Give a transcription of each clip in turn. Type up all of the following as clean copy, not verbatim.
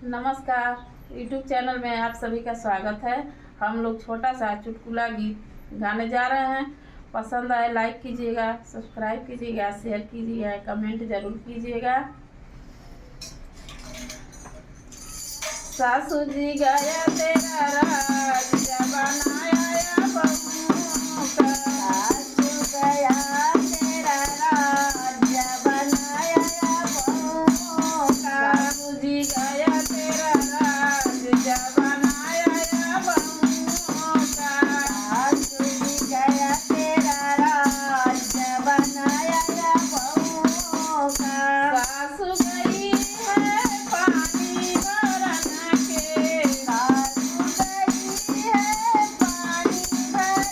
नमस्कार। YouTube channel में आप सभी का स्वागत है। हम लोग छोटा सा चुटकुला गीत गाने जा रहे हैं। पसंद आए लाइक कीजिएगा, सब्सक्राइब कीजिएगा, शेयर कीजिएगा, कमेंट जरूर कीजिएगा। सासू जी गया तेरा राज बनाया या बहू का। सासू गया तेरा राज बनाया या बहू का। सासू जी गया तेरा राज बनाया या बहू का। सासू जी गया तेरा राज बनाया या बहू का। सासू गई है पानी भरन के। सासू गई है पानी भरन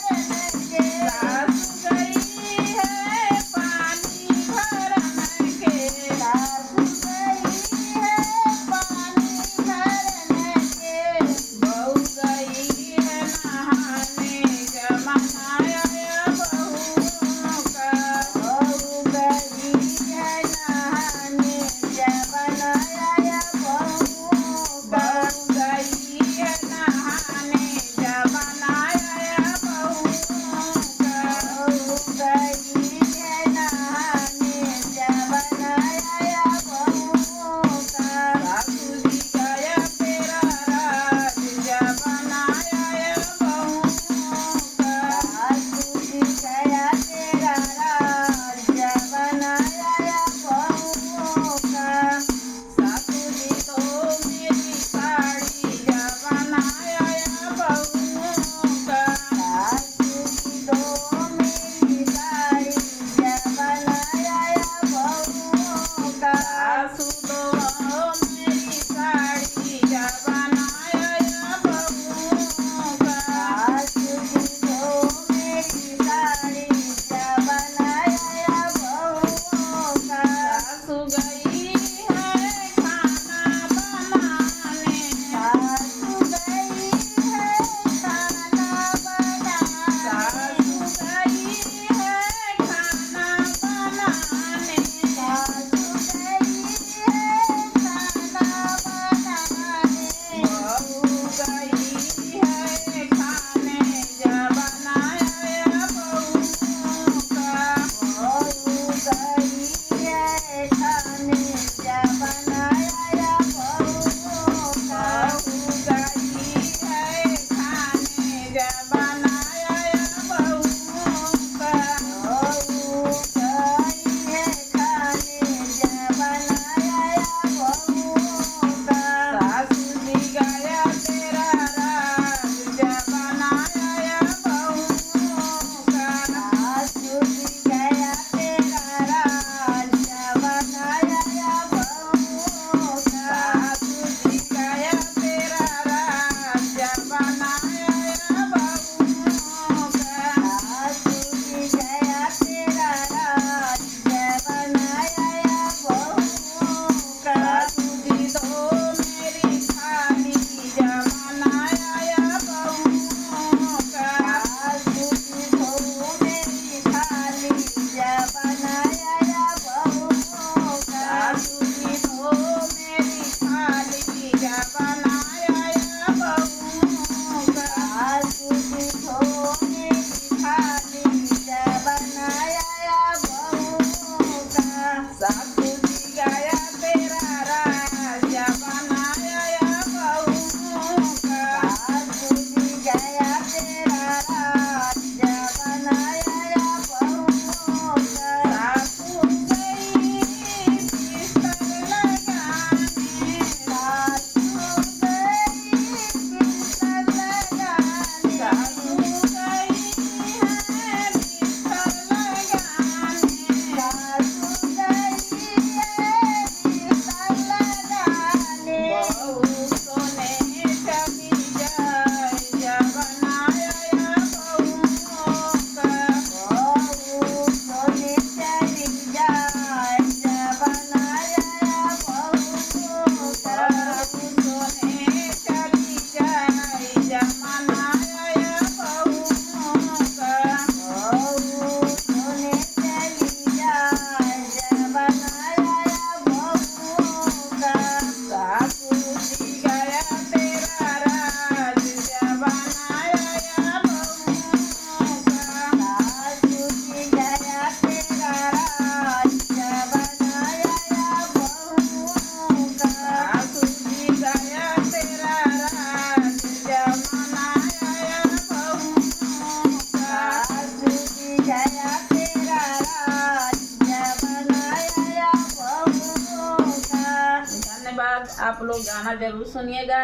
साथ आप लोग गाना ज़रूर सुनिएगा,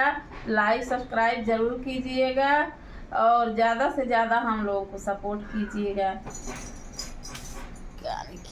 लाइक सब्सक्राइब ज़रूर कीजिएगा और ज़्यादा से ज़्यादा हम लोगों को सपोर्ट कीजिएगा।